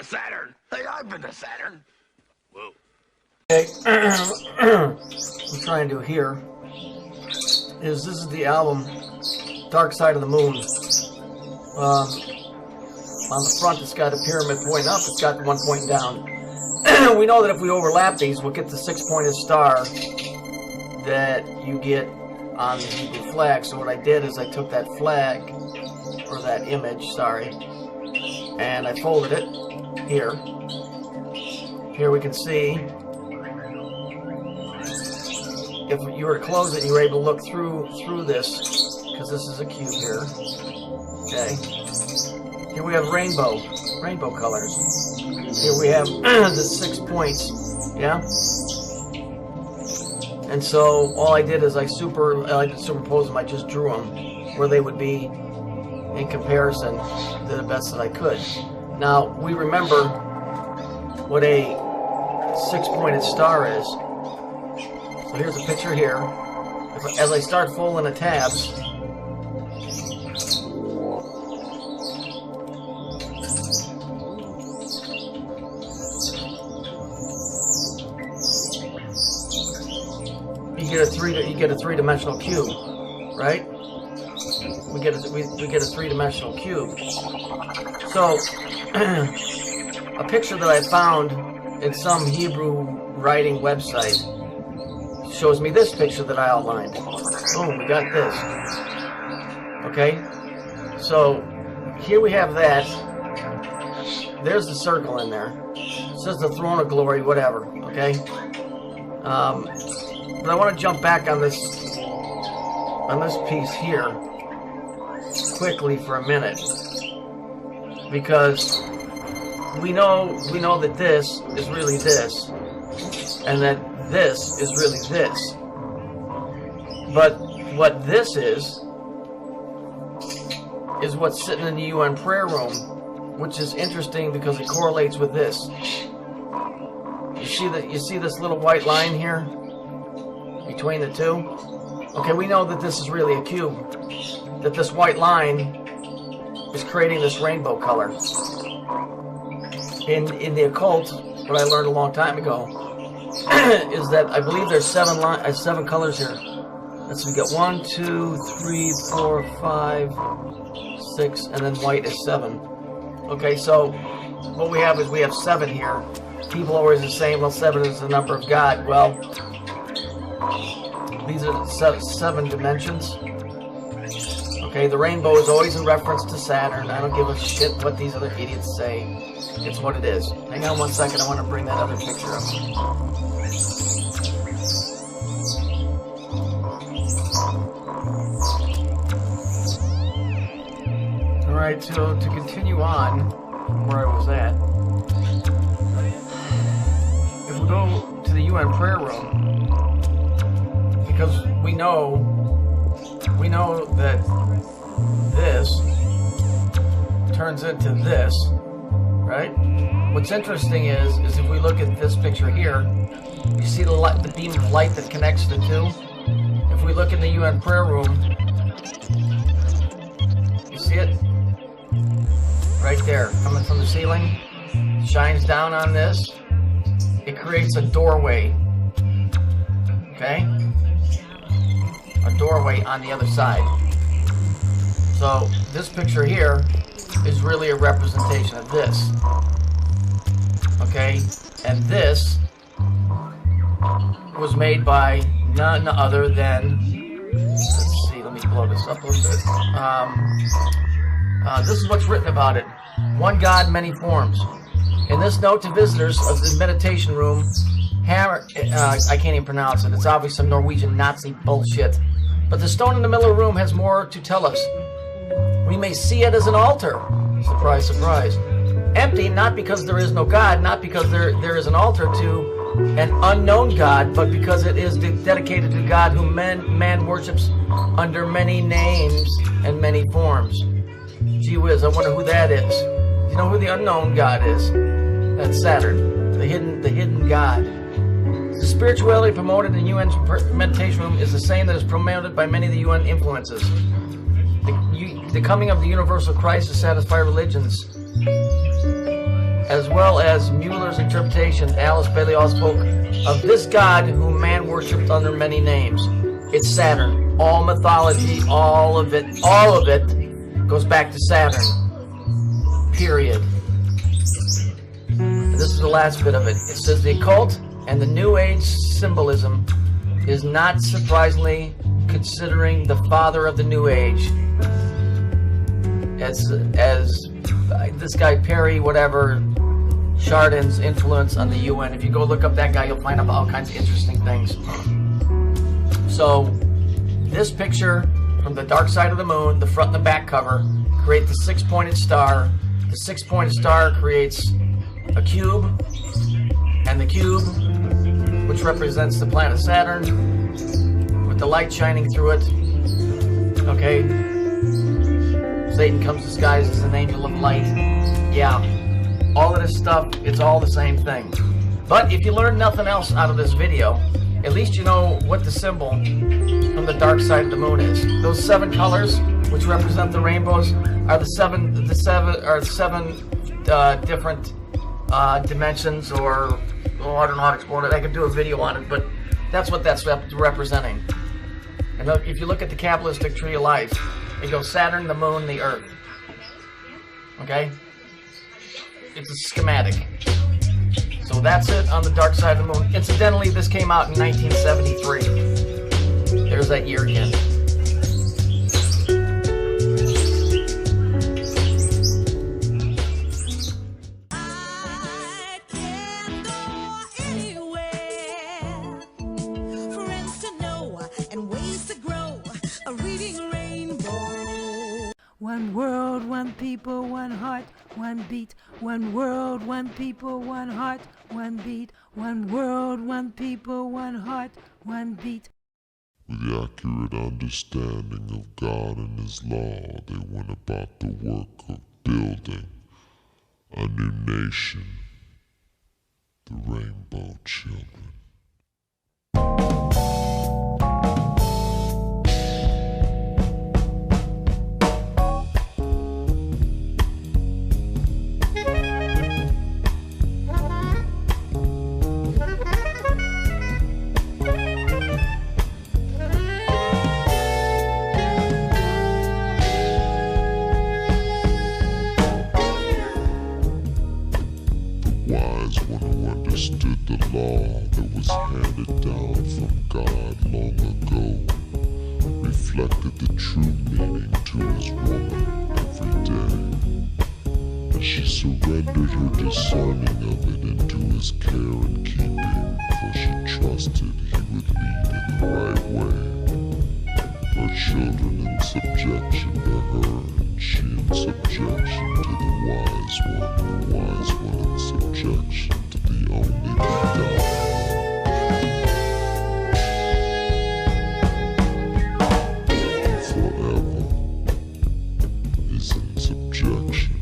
to Saturn. Hey, I've been to Saturn. Whoa. Okay, what I'm trying to do here is this is the album Dark Side of the Moon. On the front it's got a pyramid pointing up, it's got one pointing down. We know that if we overlap these, we'll get the six-pointed star that you get on the Hebrew flag. So what I did is I took that flag, or that image, sorry, and I folded it here. Here we can see, if you were to close it, you were able to look through this, because this is a cube here. Okay. Here we have rainbow colors. Here we have the 6 points. Yeah. And so all I did is I superimposed them. I just drew them where they would be in comparison to the best that I could. Now we remember what a 6-pointed star is. So here's a picture here. As I start folding the tabs, you get a three-dimensional cube, right? We get a three-dimensional cube. So a picture that I found in some Hebrew writing website shows me this picture that I outlined. Boom, we got this. Okay? So here we have that. There's the circle in there. It says the throne of glory, whatever. Okay? But I want to jump back on this piece here quickly for a minute, because we know that this is really this, and that this is really this. But what this is what's sitting in the UN prayer room, which is interesting because it correlates with this. You see this little white line here between the two? Okay, we know that this is really a cube. That this white line is creating this rainbow color. In the occult, what I learned a long time ago is that I believe there's seven colors here. Let's see, we got 1, 2, 3, 4, 5, 6, and then white is 7. Okay, so what we have is we have 7 here. People always are saying, well, 7 is the number of God. Well, these are 7 dimensions. Okay, the rainbow is always in reference to Saturn. I don't give a shit what these other idiots say. It's what it is. Hang on one second, I want to bring that other picture up. Alright, so to continue on where I was at, if we go to the UN prayer room, because we know that this turns into this, right? What's interesting is if we look at this picture here, you see the beam of light that connects the two. If we look in the UN prayer room, you see it? Right there, coming from the ceiling, shines down on this. It creates a doorway, okay? A doorway on the other side. So this picture here is really a representation of this, okay? And this was made by none other than, let's see, let me blow this up a little bit. This is what's written about it. One God, many forms. In this note to visitors of the meditation room, I can't even pronounce it. It's obviously some Norwegian Nazi bullshit. But the stone in the middle of the room has more to tell us. We may see it as an altar. Surprise, surprise. Empty, not because there is no God, not because there is an altar to an unknown God, but because it is dedicated to God whom man worships under many names and many forms. Gee whiz, I wonder who that is. You know who the unknown God is? That's Saturn, the hidden God. The spirituality promoted in UN's meditation room is the same that is promoted by many of the UN influences. The coming of the universal Christ to satisfy religions as well as Mueller's interpretation, Alice Bailey also spoke of this god whom man worshipped under many names. It's Saturn. All mythology, all of it goes back to Saturn. Period. And this is the last bit of it. It says the occult and the New Age symbolism is not surprisingly considering the father of the New Age as this guy Perry, whatever, Chardin's influence on the UN. If you go look up that guy, you'll find out all kinds of interesting things. So this picture from the dark side of the moon, the front and the back cover, create the six-pointed star. The six-pointed star creates a cube, and the cube, which represents the planet Saturn, with the light shining through it. Okay, Satan comes disguised as an angel of light. Yeah, all of this stuff, it's all the same thing. But if you learn nothing else out of this video, at least you know what the symbol from the dark side of the moon is. Those 7 colors, which represent the rainbows, are the seven different dimensions, or I don't know how to explain it. I could do a video on it, but that's what that's representing. And look, if you look at the Kabbalistic tree of life, it goes Saturn, the moon, the earth. Okay? It's a schematic. So that's it on the dark side of the moon. Incidentally, this came out in 1973. There's that year again. One world, one people, one heart, one beat. One world, one people, one heart, one beat. One world, one people, one heart, one beat. With the accurate understanding of God and His law, they went about the work of building a new nation, the Rainbow Children. Wise one who understood the law that was handed down from God long ago, reflected the true meaning to his woman every day. As she surrendered her discerning of it into his care and keeping, for she trusted he would lead in the right way. Her children in subjection to her, and she in subjection to the wise one in subjection to the only begotten. Forever is in subjection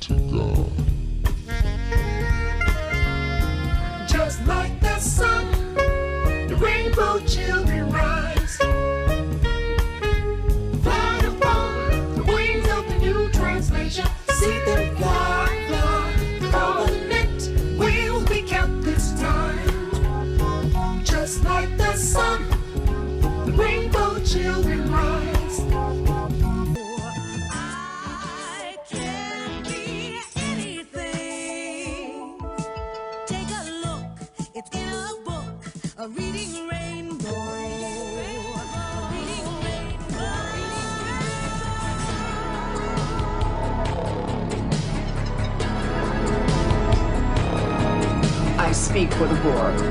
to God. Just like the sun, the rainbow children rise. Fly upon the wings of the new translation. See them fly, fly. The covenant will be kept this time. Just like the sun, the rainbow children rise. I can be anything. Take a look, it's in a book, a reading rainbow. A reading rainbow. I speak for the board.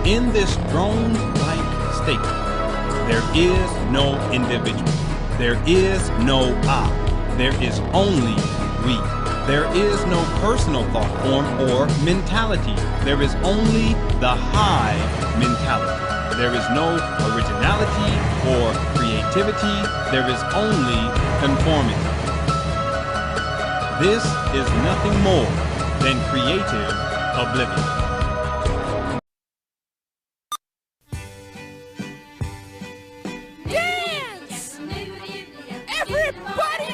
In this drone-like state, there is no individual. There is no I. There is only we. There is no personal thought form or mentality. There is only the hive mentality. There is no originality or creativity. There is only conformity. This is nothing more than creative oblivion. Dance! Everybody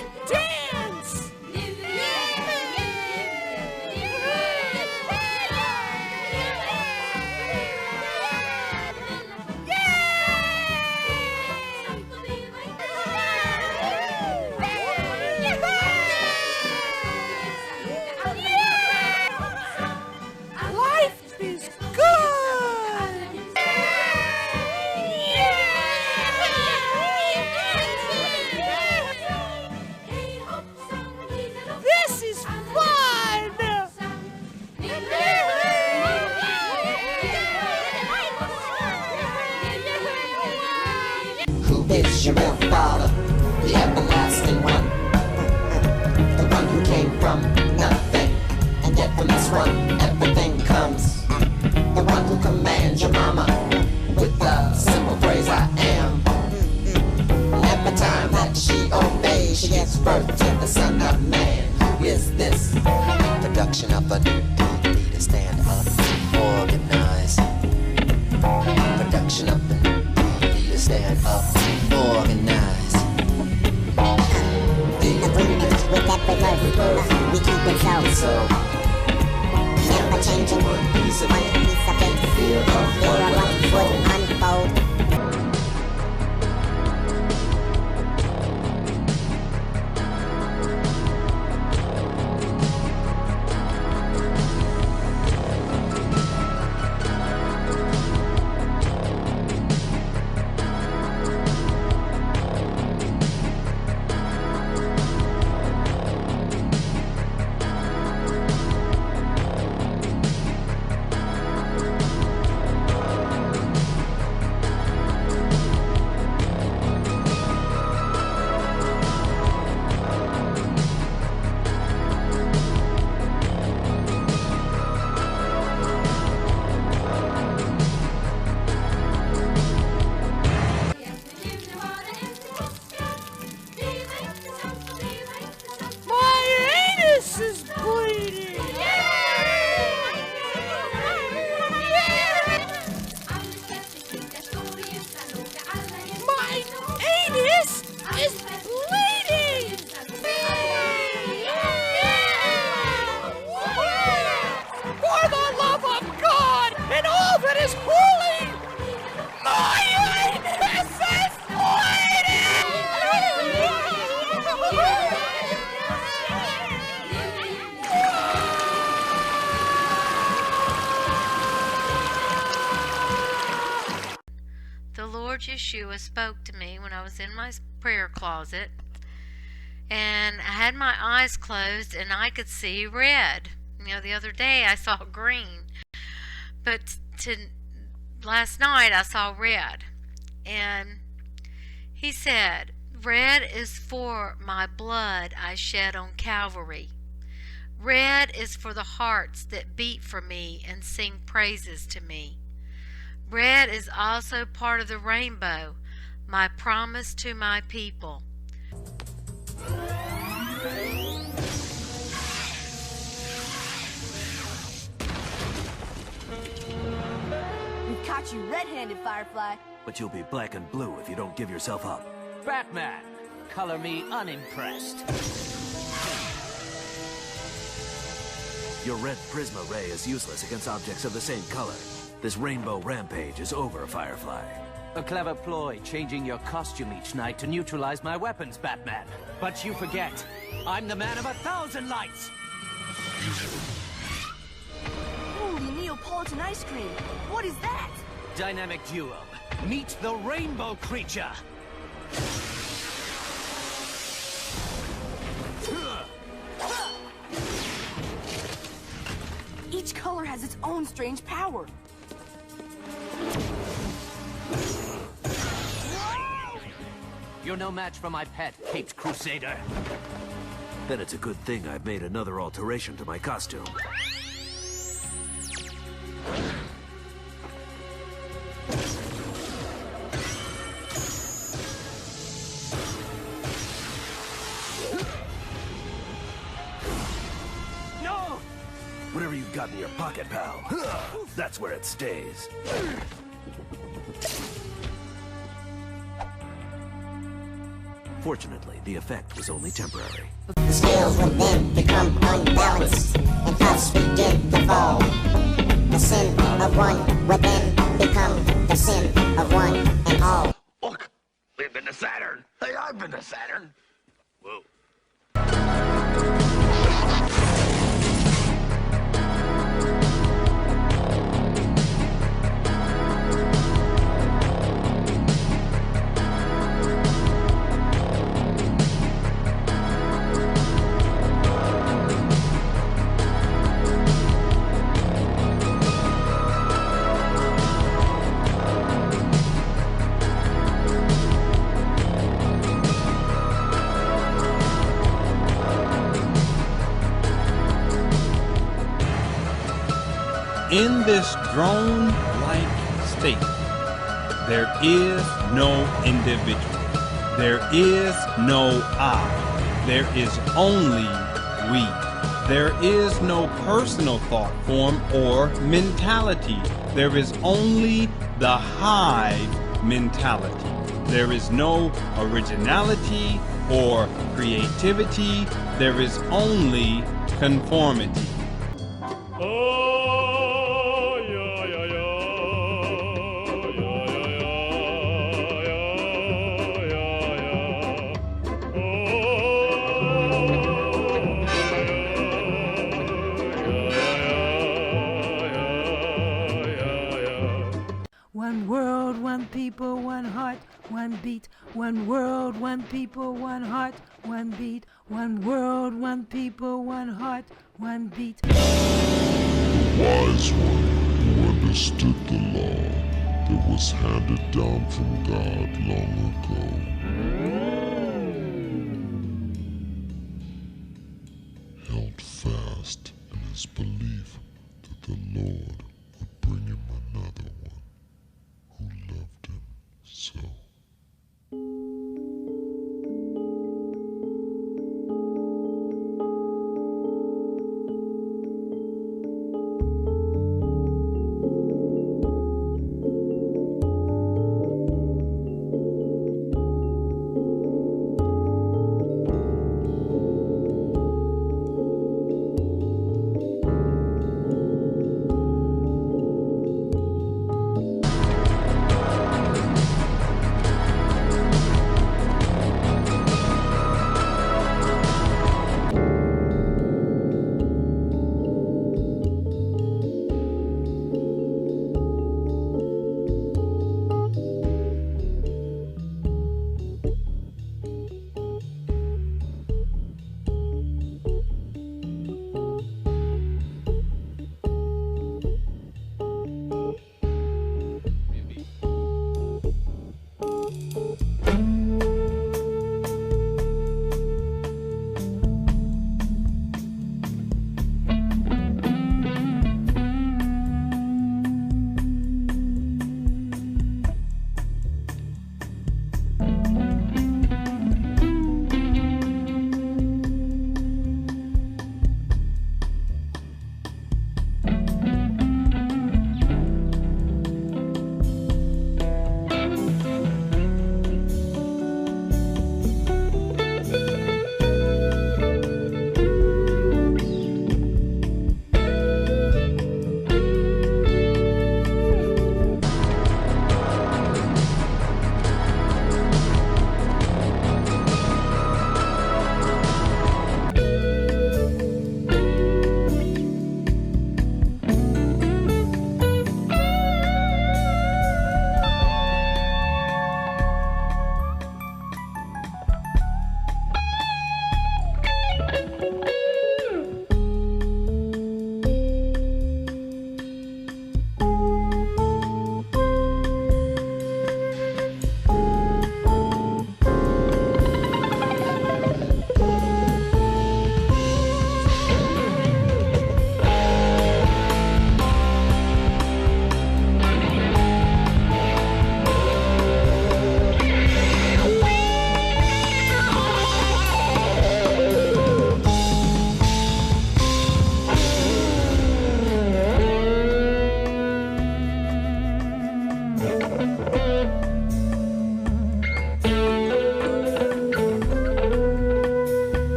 the everlasting one. The one who came from nothing, and yet from this one, everything comes. The one who commands your mama with the simple phrase, I am. Every time that she obeys, she gives birth to the Son of Man. Who is this? Production of a new deity to stand up, organize. Production of a new deity to stand up, organize. The agreement with every birth, we keep it so. Never changing one piece of it, fear of what would unfold. Yeshua spoke to me when I was in my prayer closet, and I had my eyes closed and I could see red. The other day I saw green, but last night I saw red. And he said, red is for my blood I shed on Calvary. Red is for the hearts that beat for me and sing praises to me. Red is also part of the rainbow, my promise to my people. We've caught you red-handed, Firefly. But you'll be black and blue if you don't give yourself up. Batman, color me unimpressed. Your red Prisma ray is useless against objects of the same color. This rainbow rampage is over, Firefly. A clever ploy, changing your costume each night to neutralize my weapons, Batman. But you forget, I'm the man of 1,000 lights! Holy Neapolitan ice cream! What is that? Dynamic duo. Meet the rainbow creature! Each color has its own strange power. You're no match for my pet, Caped Crusader. Then it's a good thing I've made another alteration to my costume. No! Whatever you've got in your pocket, pal, that's where it stays. Fortunately, the effect was only temporary. The scales within become unbalanced, and thus begin to fall. The sin of one within become the sin of one and all. Look, we've been to Saturn. Hey, I've been to Saturn. Whoa. In this drone-like state, there is no individual. There is no I. There is only we. There is no personal thought form or mentality. There is only the hive mentality. There is no originality or creativity. There is only conformity. One world, one people, one heart, one beat. One world, one people, one heart, one beat. One world, one people, one heart, one beat. The wise one who understood the law that was handed down from God long ago. Held fast in his belief that the Lord would bring him another one who loved him so.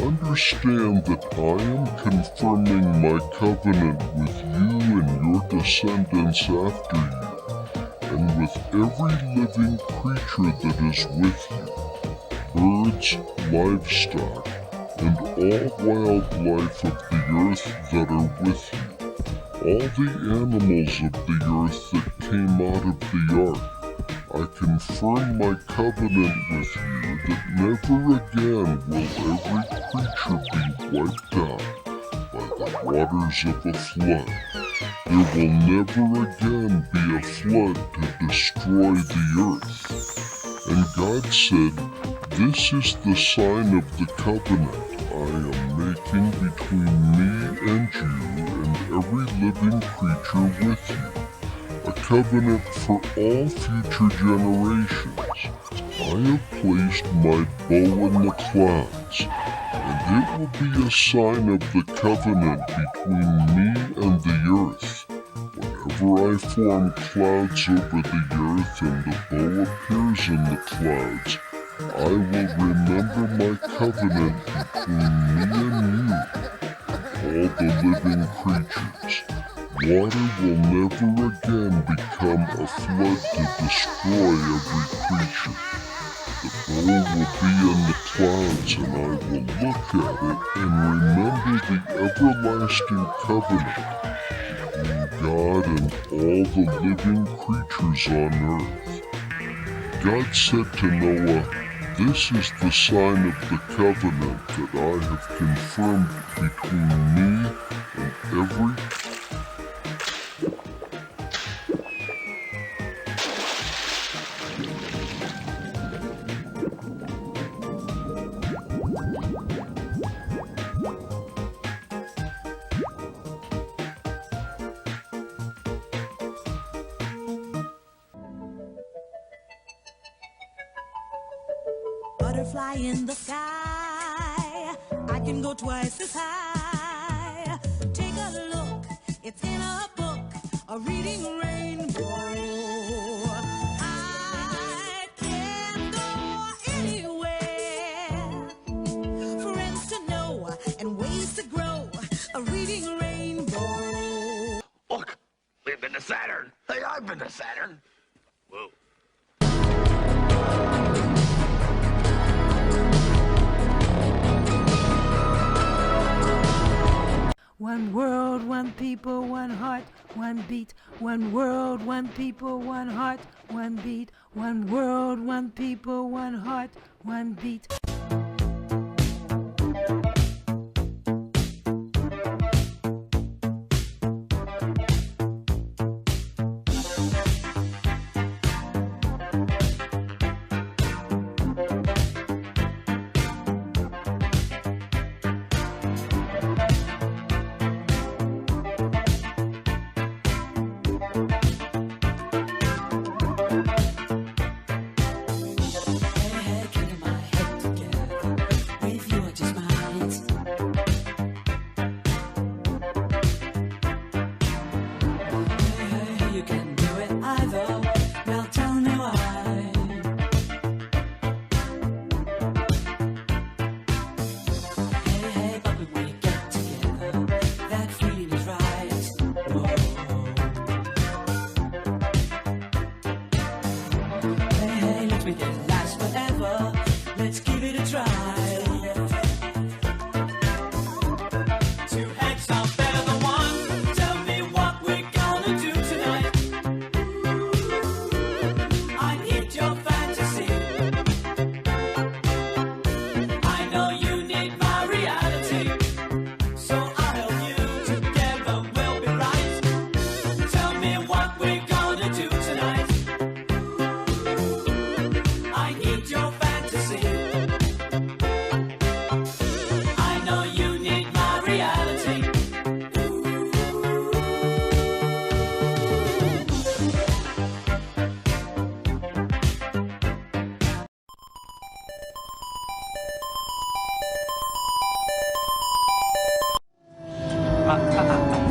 Understand that I am confirming my covenant with you and your descendants after you, and with every living creature that is with you, birds, livestock, and all wildlife of the earth that are with you, all the animals of the earth that came out of the ark. I confirm my covenant with you that never again will every creature be wiped out by the waters of a flood. There will never again be a flood to destroy the earth. And God said, "This is the sign of the covenant I am making between me and you and every living creature with you. A covenant for all future generations. I have placed my bow in the clouds, and it will be a sign of the covenant between me and the earth. Whenever I form clouds over the earth and the bow appears in the clouds, I will remember my covenant between me and you, all the living creatures. Water will never again become a flood to destroy every creature. The bow will be in the clouds, and I will look at it and remember the everlasting covenant between God and all the living creatures on earth." God said to Noah, "This is the sign of the covenant that I have confirmed between me and every..." Butterfly in the sky, I can go twice as high. Take a look, it's in a book, a reading rainbow. I can go anywhere, friends to know and ways to grow, a reading rainbow. Look, we've been to Saturn. Hey, I've been to Saturn. Whoa. One world, one people, one heart, one beat. One world, one people, one heart, one beat. One world, one people, one heart, one beat.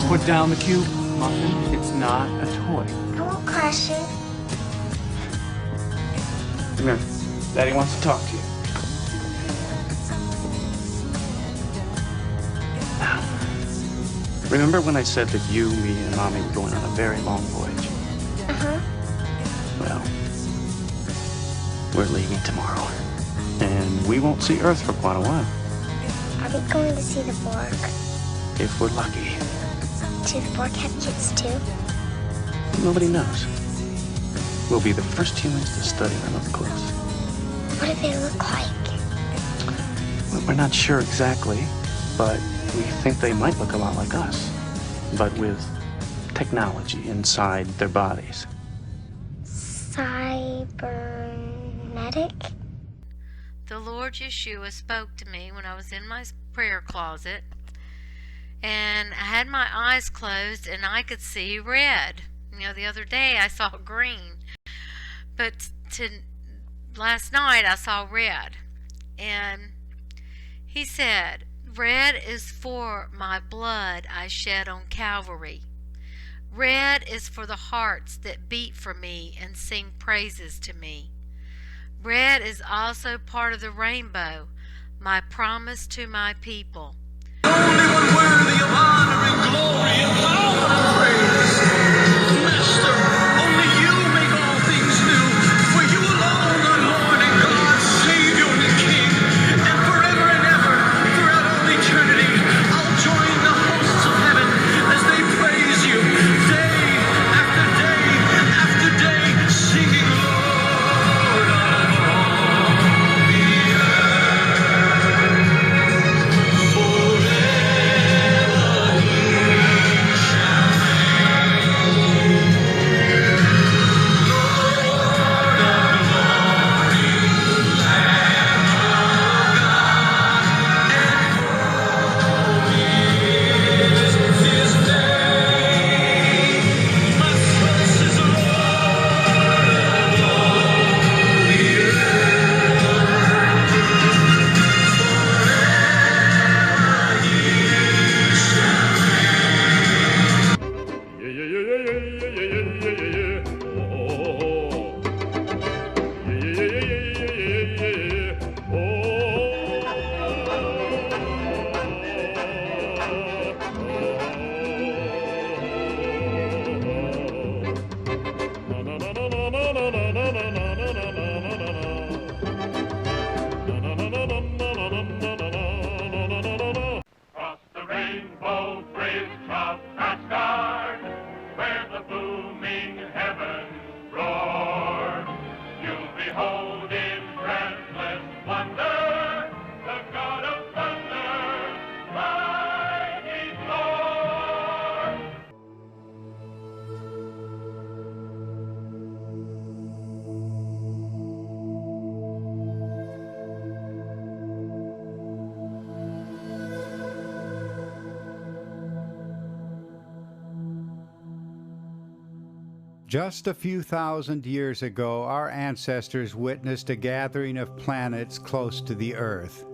Put down the cube, Muffin. It's not a toy. I won't crush it. Come here. Daddy wants to talk to you. Now, remember when I said that you, me, and Mommy were going on a very long voyage? Uh-huh. Well, we're leaving tomorrow. And we won't see Earth for quite a while. Are we going to see the Borg? If we're lucky. Do the Borg have kids too? Nobody knows. We'll be the first humans to study them up close. What do they look like? Well, we're not sure exactly, but We think they might look a lot like us, but with technology inside their bodies. Cybernetic? The Lord Yeshua spoke to me when I was in my prayer closet, and I had my eyes closed and I could see red. The other day I saw green, but last night I saw red. And he said, "Red is for my blood I shed on Calvary. Red is for the hearts that beat for me and sing praises to me. Red is also part of the rainbow, my promise to my people." Only one worthy of honor and glory and power and praise. Master, only you make all things new. For you alone are Lord and God, Savior and King. And forever and ever, throughout all eternity, I'll join the hosts of heaven as they praise you day after day after day, singing, Lord of all the earth. Forever he shall reign. Lord of glory, Lamb of God, and holy is his name. My soul says, Lord of all the earth. Forever he shall Cross the rainbow bridge of Asgard, where the booming heavens roar. You'll behold in breathless wonder the God of thunder, mighty Thor. Just a few thousand years ago, our ancestors witnessed a gathering of planets close to the Earth.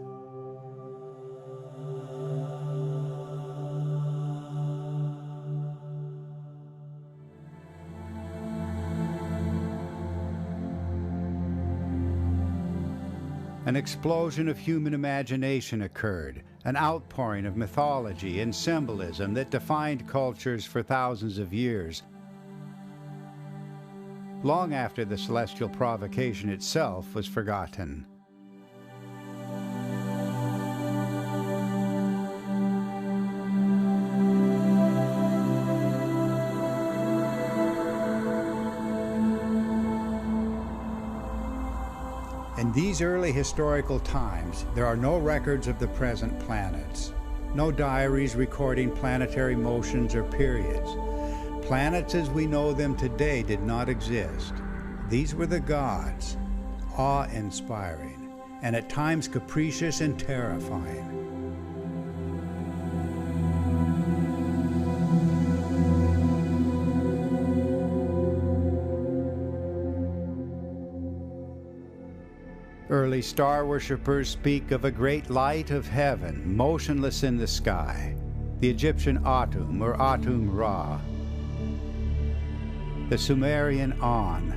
An explosion of human imagination occurred, an outpouring of mythology and symbolism that defined cultures for thousands of years. Long after the celestial provocation itself was forgotten. In these early historical times, there are no records of the present planets, no diaries recording planetary motions or periods. Planets as we know them today did not exist. These were the gods, awe-inspiring, and at times capricious and terrifying. Early star worshippers speak of a great light of heaven, motionless in the sky, the Egyptian Atum or Atum Ra, the Sumerian On,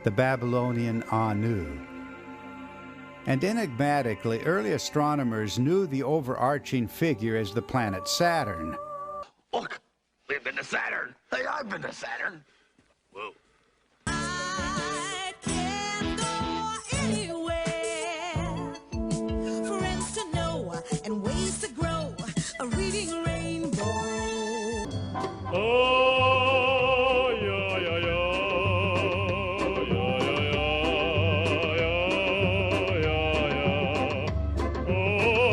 the Babylonian Anu. And enigmatically, early astronomers knew the overarching figure as the planet Saturn. Look, we've been to Saturn. Hey, I've been to Saturn. Whoa. And ways to grow a reading rainbow. Oh, yeah, yeah, yeah, yeah, yeah, yeah, yeah, yeah. Oh,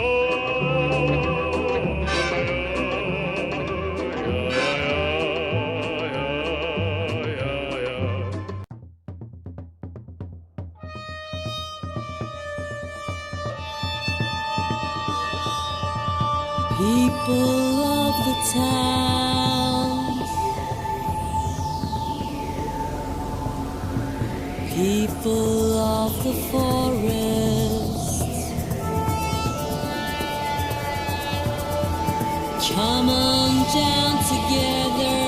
People of the town, people of the forest, come on down together.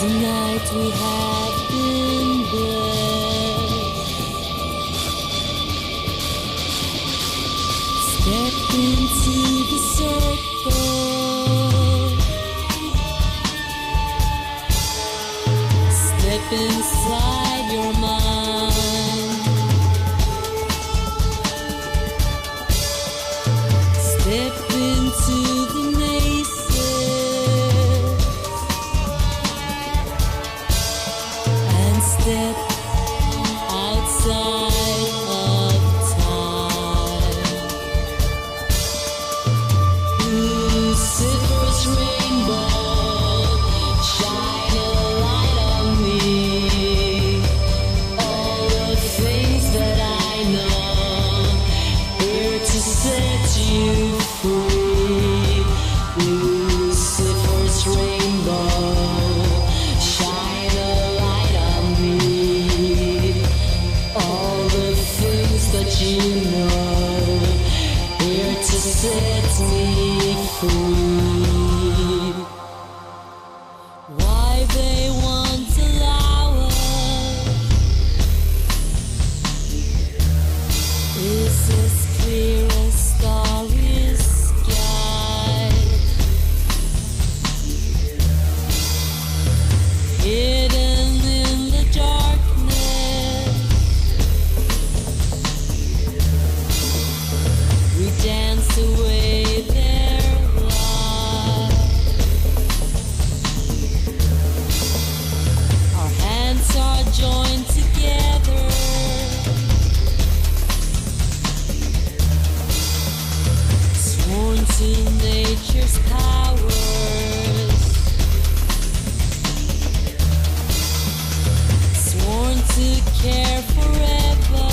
Tonight we have been blessed. Step into the circle. Step inside your mind. Step into the maces and step outside of time. Lucifer's rainbow, shine a light on me. All the things that I know, here to set you free. Lucifer's rainbow, shine a light on me. All the things that you know, here to set me free. Why they won't allow us is as clear as starry sky. Hidden in the darkness, we dance away their lies. Our hands are joined together. Sworn to nature's powers. Sworn to care forever.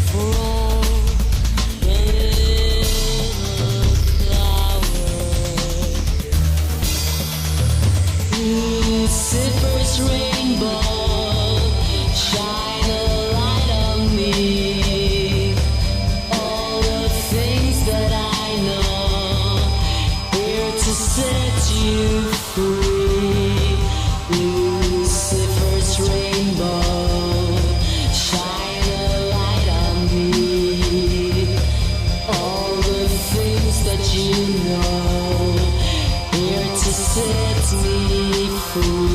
For all the little flowers. Lucifer's rainbow, shine a light on me. All the things that I know, here to set you free. Lucifer's rainbow, shine a light on me. All the things that you know, here to set me free.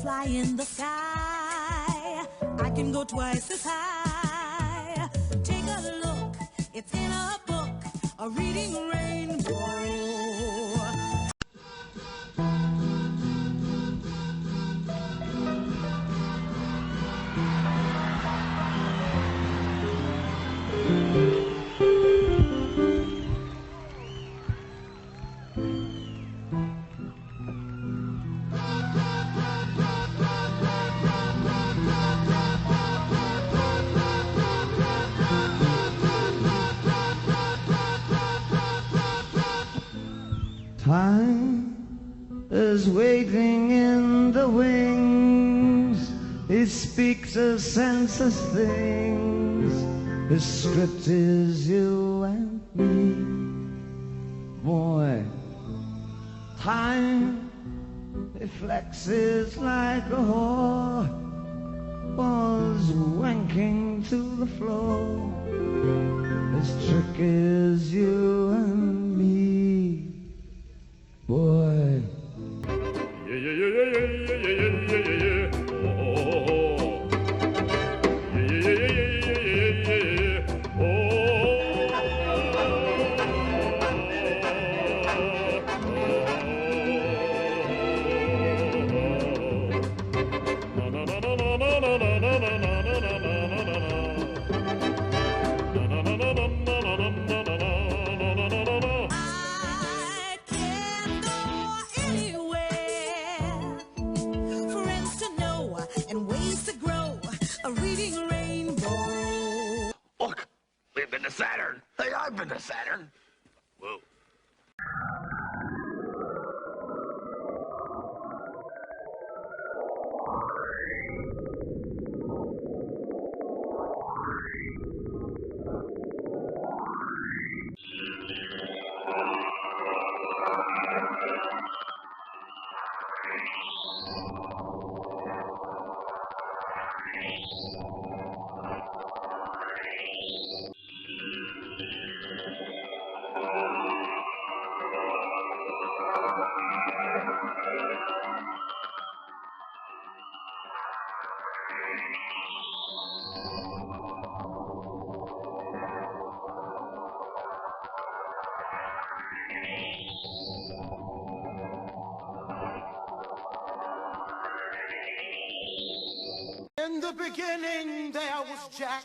fly in the sky. I can go twice as high. Take a look, it's in a book, a reading rainbow. Time is waiting in the wings. It speaks of senseless things. The script is you and me. Boy, time reflexes like a whore was wanking to the floor. This trick is you and me. Boy. Yeah, yeah, yeah, yeah, yeah, yeah, yeah, yeah, yeah, yeah. Oh, oh, oh. Yeah, yeah, yeah, yeah, yeah, yeah, yeah, yeah. Oh. Na na na na na na na na na na na na na na. Na na na na na na na na na na. We've been to Saturn. Hey, I've been to Saturn. Whoa. In the beginning there was Jack,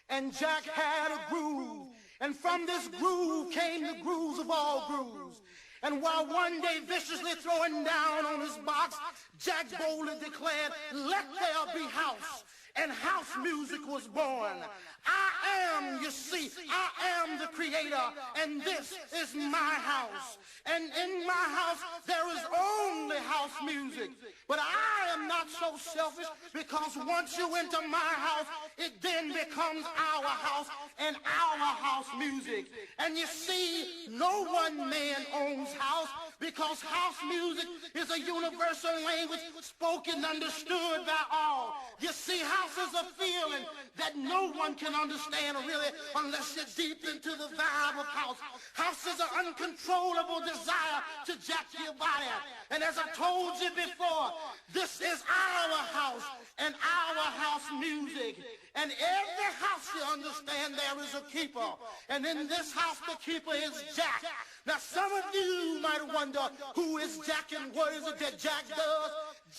and Jack had a groove, and from this groove came the grooves of all grooves. And while one day viciously throwing down on his box, Jack boldly declared, "Let there be house," and house music was born. I am, you see, I am the creator, and this is my house. And in my house, there is only house music. But I am not so selfish, because once you enter my house, it then becomes our house and our house music. And you see, no one man owns house, because house music is a universal language spoken, understood by all. You see, house is a feeling that no one can understand really unless you're deep into the vibe of house. House is an uncontrollable desire to jack your body. And as I told you before, this is our house and our house music. And every house, you understand, there is a keeper. And in this house, the keeper is Jack. Now, some of you might wonder, who is Jack and what is it that Jack does?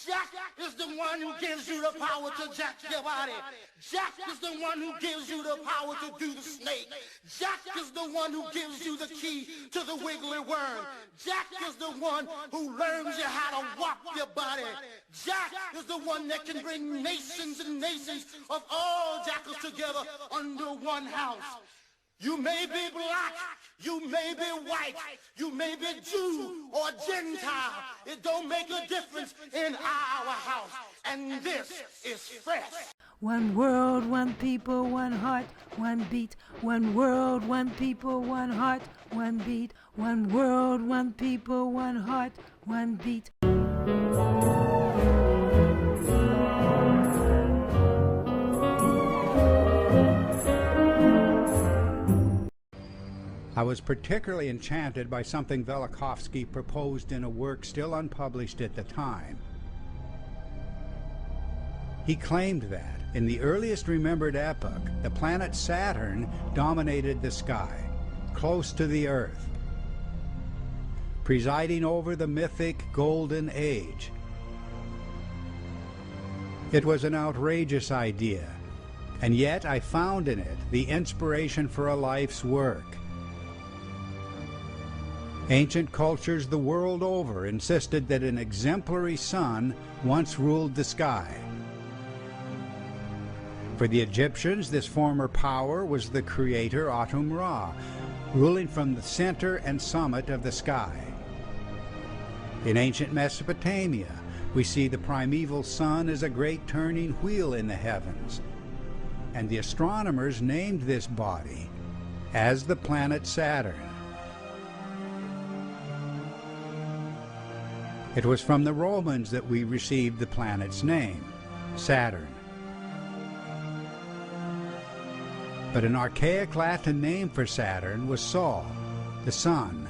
Jack is the one who gives you the power to jack your body. Jack is the one who gives you the power to do the snake. Jack is the one who gives you the key to the wiggly worm. Jack is the one who learns you how to walk your body. Jack is the one that can bring nations and nations of all jackals together under one house. You may be black, you may be white, you may be Jew or Gentile. It don't make a difference in our house. And this is fresh. One world, one people, one heart, one beat. One world, one people, one heart, one beat. One world, one people, one heart, one beat. I was particularly enchanted by something Velikovsky proposed in a work still unpublished at the time. He claimed that, in the earliest remembered epoch, the planet Saturn dominated the sky, close to the Earth, presiding over the mythic Golden Age. It was an outrageous idea, and yet I found in it the inspiration for a life's work. Ancient cultures the world over insisted that an exemplary sun once ruled the sky. For the Egyptians, this former power was the creator Atum-Ra, ruling from the center and summit of the sky. In ancient Mesopotamia, we see the primeval sun as a great turning wheel in the heavens, and the astronomers named this body as the planet Saturn. It was from the Romans that we received the planet's name, Saturn. But an archaic Latin name for Saturn was Sol, the sun.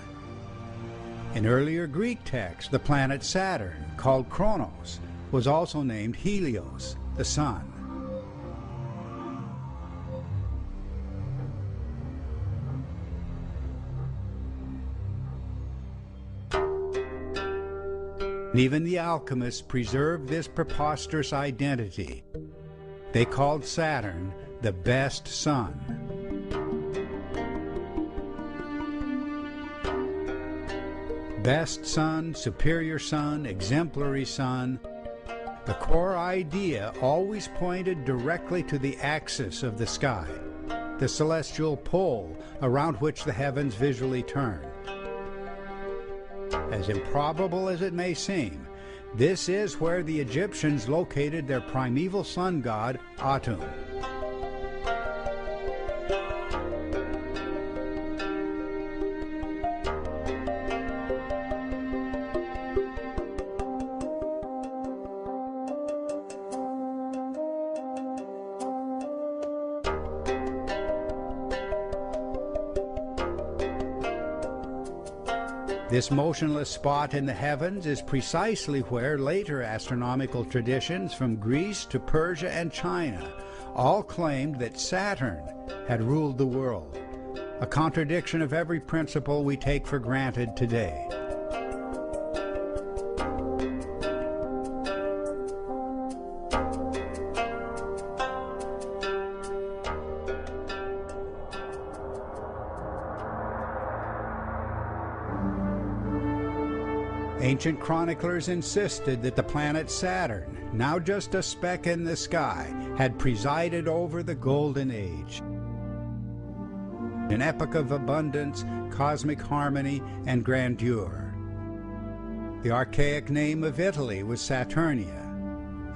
In earlier Greek texts, the planet Saturn, called Kronos, was also named Helios, the sun. Even the alchemists preserved this preposterous identity. They called Saturn the best sun. Best sun, superior sun, exemplary sun. The core idea always pointed directly to the axis of the sky, the celestial pole around which the heavens visually turn. As improbable as it may seem, this is where the Egyptians located their primeval sun god, Atum. This motionless spot in the heavens is precisely where later astronomical traditions from Greece to Persia and China all claimed that Saturn had ruled the world, a contradiction of every principle we take for granted today. Ancient chroniclers insisted that the planet Saturn, now just a speck in the sky, had presided over the Golden Age, an epoch of abundance, cosmic harmony, and grandeur. The archaic name of Italy was Saturnia,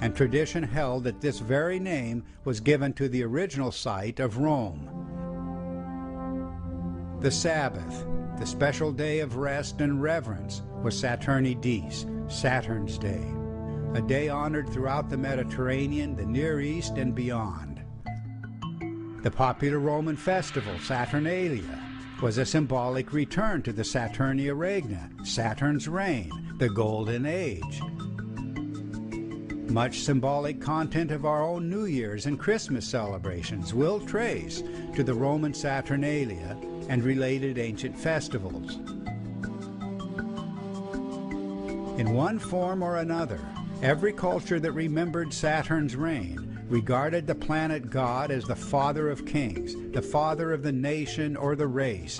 and tradition held that this very name was given to the original site of Rome. The Sabbath, the special day of rest and reverence, was Saturni Dies, Saturn's Day, a day honored throughout the Mediterranean, the Near East, and beyond. The popular Roman festival, Saturnalia, was a symbolic return to the Saturnia Regna, Saturn's reign, the Golden Age. Much symbolic content of our own New Year's and Christmas celebrations will trace to the Roman Saturnalia and related ancient festivals. In one form or another, every culture that remembered Saturn's reign regarded the planet god as the father of kings, the father of the nation or the race.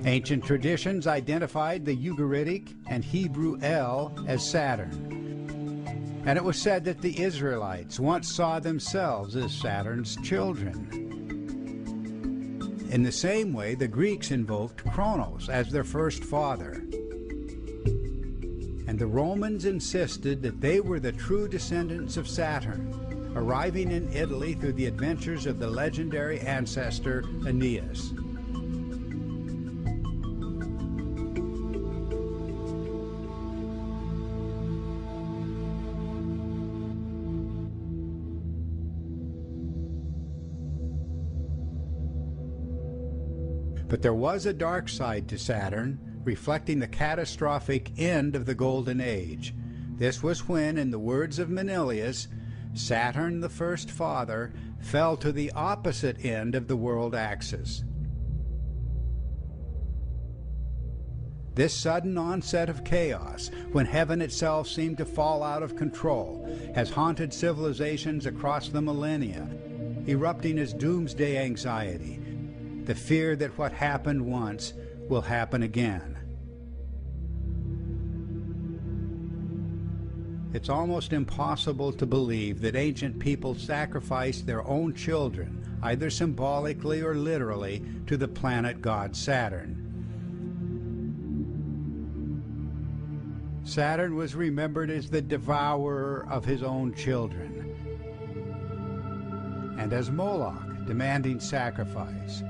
Ancient traditions identified the Ugaritic and Hebrew El as Saturn, and it was said that the Israelites once saw themselves as Saturn's children. In the same way, the Greeks invoked Kronos as their first father. And the Romans insisted that they were the true descendants of Saturn, arriving in Italy through the adventures of the legendary ancestor Aeneas. But there was a dark side to Saturn, reflecting the catastrophic end of the Golden Age, This was when, in the words of Manilius, Saturn, the first father, fell to the opposite end of the world axis. This sudden onset of chaos, when heaven itself seemed to fall out of control, has haunted civilizations across the millennia, erupting as doomsday anxiety, the fear that what happened once will happen again. It's almost impossible to believe that ancient people sacrificed their own children, either symbolically or literally, to the planet god Saturn. Saturn was remembered as the devourer of his own children, and as Moloch, demanding sacrifice,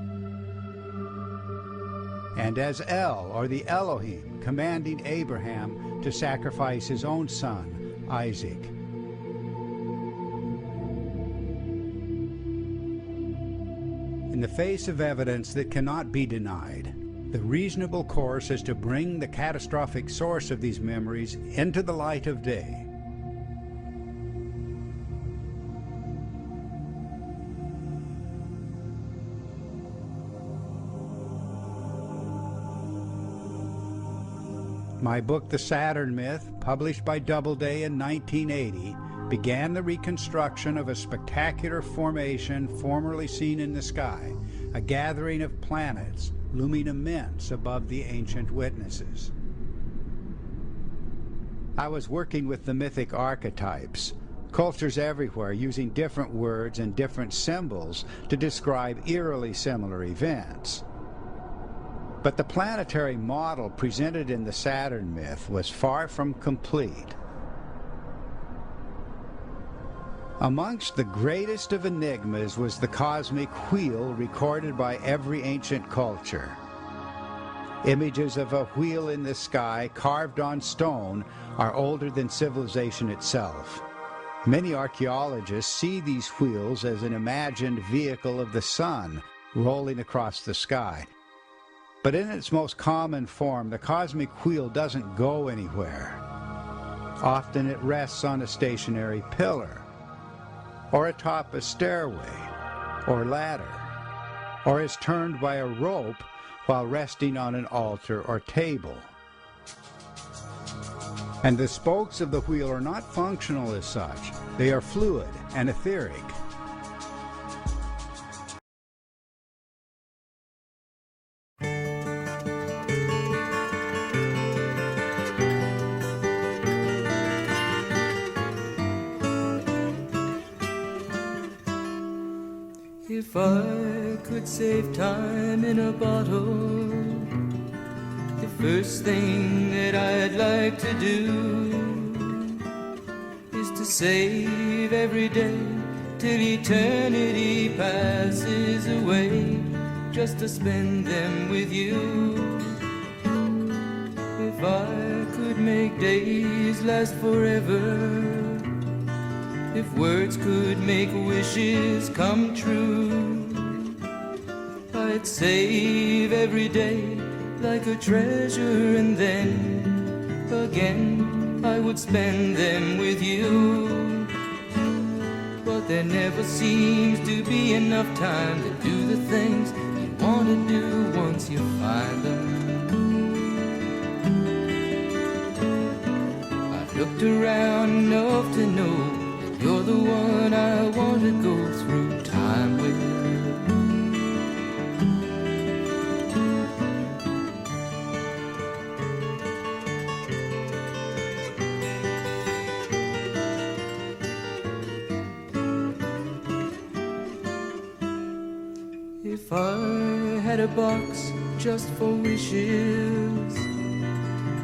and as El, or the Elohim, commanding Abraham to sacrifice his own son, Isaac. In the face of evidence that cannot be denied, the reasonable course is to bring the catastrophic source of these memories into the light of day. My book, The Saturn Myth, published by Doubleday in 1980, began the reconstruction of a spectacular formation formerly seen in the sky, a gathering of planets looming immense above the ancient witnesses. I was working with the mythic archetypes, cultures everywhere using different words and different symbols to describe eerily similar events. But the planetary model presented in the Saturn myth was far from complete. Amongst the greatest of enigmas was the cosmic wheel recorded by every ancient culture. Images of a wheel in the sky carved on stone are older than civilization itself. Many archaeologists see these wheels as an imagined vehicle of the sun rolling across the sky. But in its most common form, the cosmic wheel doesn't go anywhere. Often it rests on a stationary pillar, or atop a stairway or ladder, or is turned by a rope while resting on an altar or table. And the spokes of the wheel are not functional as such. They are fluid and etheric. If I could save time in a bottle, the first thing that I'd like to do is to save every day till eternity passes away, just to spend them with you. If I could make days last forever, if words could make wishes come true, I'd save every day like a treasure, and then again I would spend them with you. But there never seems to be enough time to do the things you want to do once you find them. I've looked around enough to know you're the one I want to go through time with. If I had a box just for wishes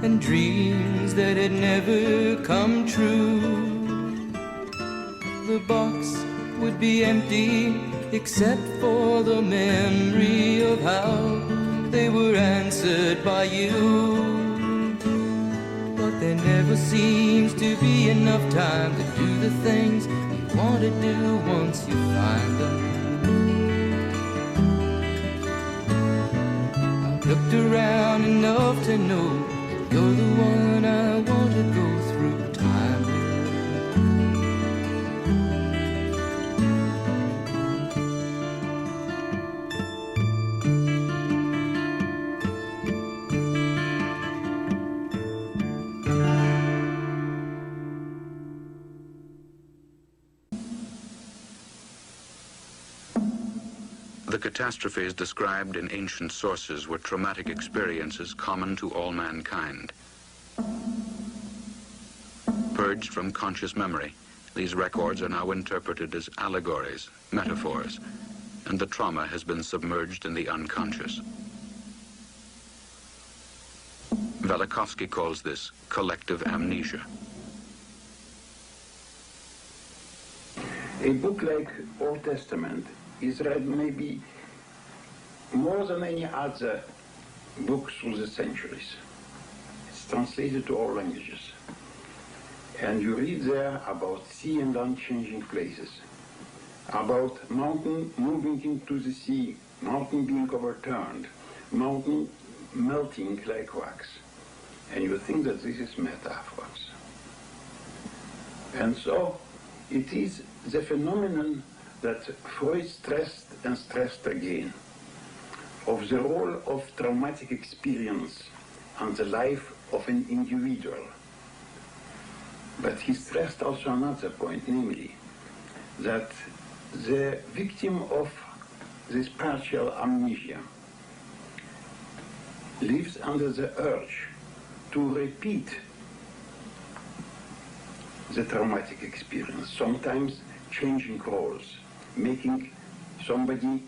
and dreams that had never come true, the box would be empty except for the memory of how they were answered by you. But there never seems to be enough time to do the things you want to do once you find them. I've looked around enough to know you're the one I want to go through time. The catastrophes described in ancient sources were traumatic experiences common to all mankind. Purged from conscious memory, these records are now interpreted as allegories, metaphors, and the trauma has been submerged in the unconscious. Velikovsky calls this collective amnesia. A book like Old Testament is read maybe more than any other book through the centuries. It's translated to all languages. And you read there about sea and land changing places, about mountain moving into the sea, mountain being overturned, mountain melting like wax. And you think that this is metaphors. And so it is the phenomenon that Freud stressed and stressed again, of the role of traumatic experience on the life of an individual. But he stressed also another point, namely, that the victim of this partial amnesia lives under the urge to repeat the traumatic experience, sometimes changing roles, making somebody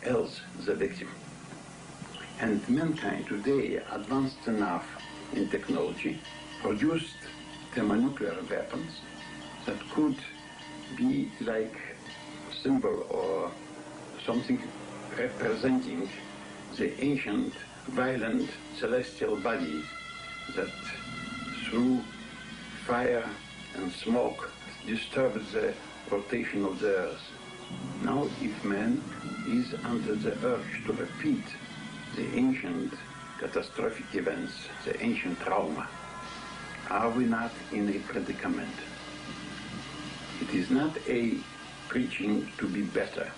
else the victim. And mankind today, advanced enough in technology, produced thermonuclear weapons that could be like symbol or something representing the ancient, violent, celestial bodies that through fire and smoke disturbed the rotation of the earth. Now if man is under the urge to repeat the ancient catastrophic events, the ancient trauma, are we not in a predicament? It is not a preaching to be better.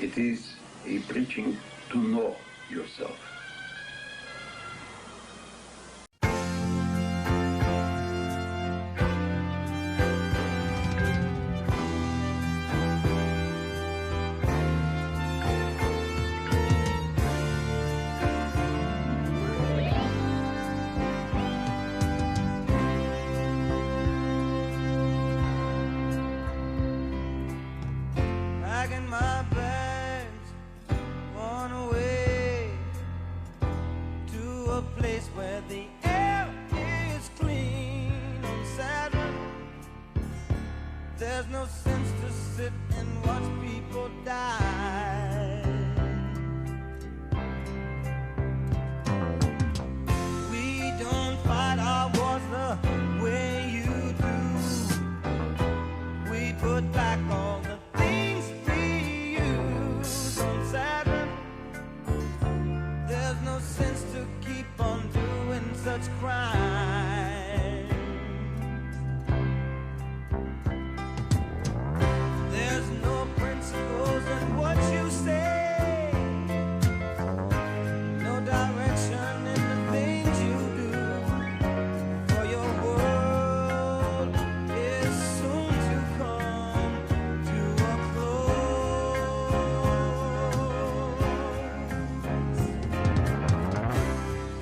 It is a preaching to know yourself. Packing my bags, on away to a place where the air is clean. On Saturn, there's no sense to sit and watch people die. We don't fight our wars the way you do. We put back all the things we use. On Saturn, there's no sense to keep on doing such crimes. There's no principles in what you say, no direction in the things you do, for your world is soon to come to a close.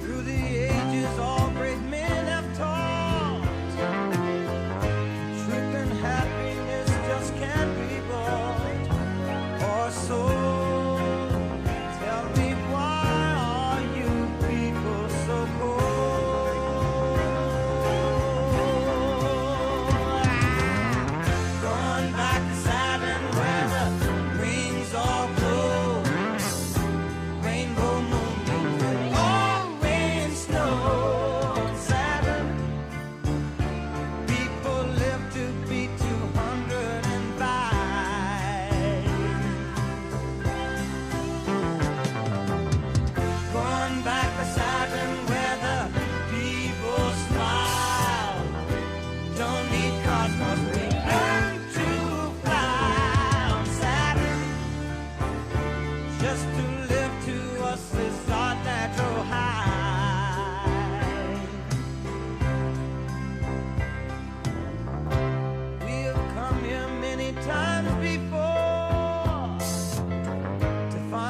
Through the ages, all great men have taught, truth and happiness just can't be bought or sold. Tell me, why are you people so cold? Going back to Saturn where the rings all glow, rainbow moonbeams and all rain snow. On Saturn, people live to be 205. Going back to Saturn where the people smile. Don't need cosmos, we learn to fly. On Saturn, just to live to us is our natural high. We have come here many times before to find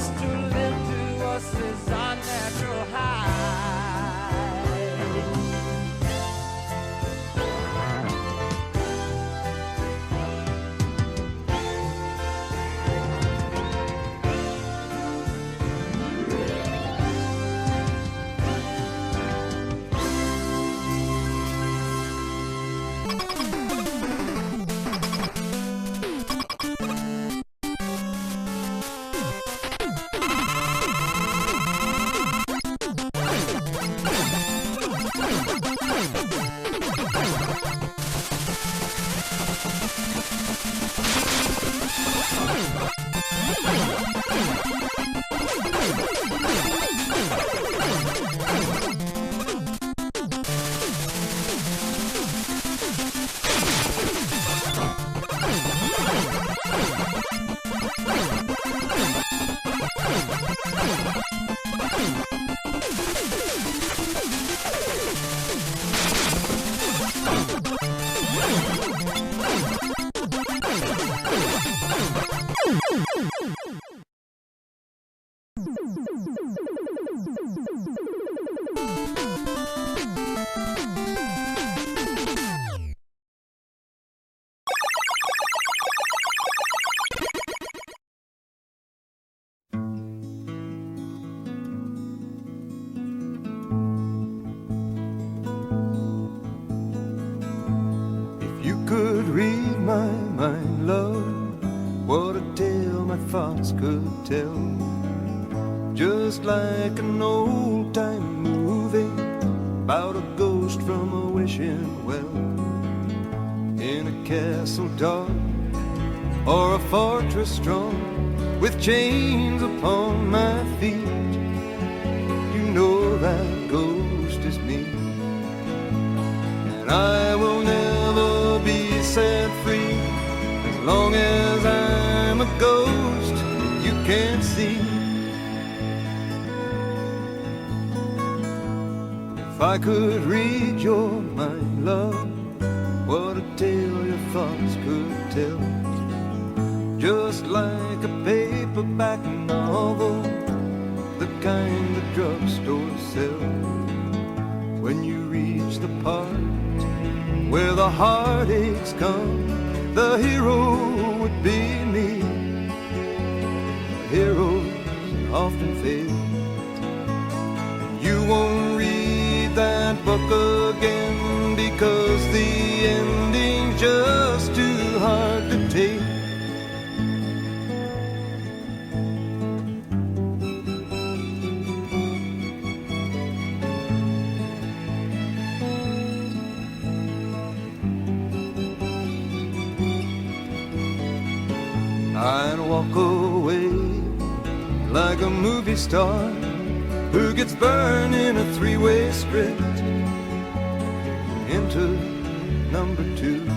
just to live to us is our natural high. Could read my mind, love, what a tale my thoughts could tell. Just like an old-time movie about a ghost from a wishing well, in a castle dark or a fortress strong, with chains upon my feet. You know that ghost is me, and I will never be set free as long as I'm a ghost you can't see. If I could read your mind, love, what a tale your thoughts could tell. Just like a paperback novel, the kind the drugstores sell. When you reach the part where the heartaches come, the hero would be me. Heroes often fail. You won't read that book again because the ending's just too hard to take. I'd walk away like a movie star who gets burned in a three-way script into number 2.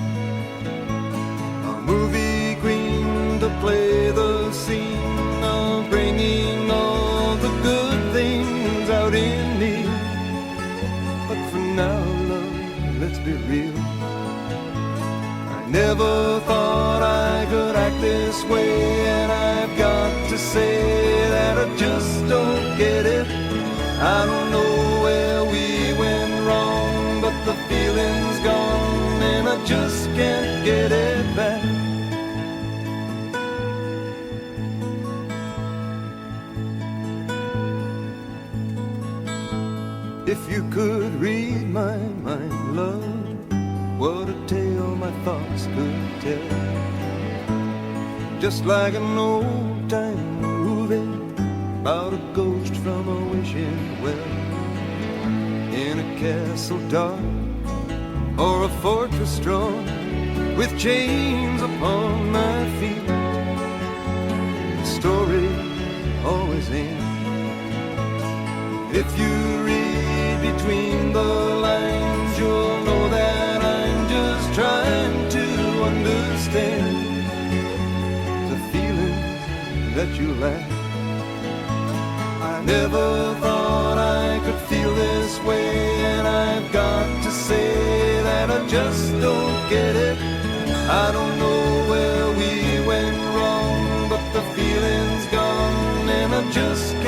A movie queen to play the scene of bringing all the good things out in me. But for now, love, let's be real, I never thought I could act this way, and I've got to say that I just don't get it. I don't know where we went wrong, but the feeling's gone and I just can't get it back. If you could read my mind, love, what a tale my thoughts could tell. Just like an old-time movie about a ghost from a wishing well, in a castle dark or a fortress strong, with chains upon my feet. The story always ends if you read between the lines. You'll know that I'm just trying to understand the feelings that you lack. I never thought I could feel this way, and I've got to say that I just don't get it. I don't know where we went wrong, but the feeling's gone and I just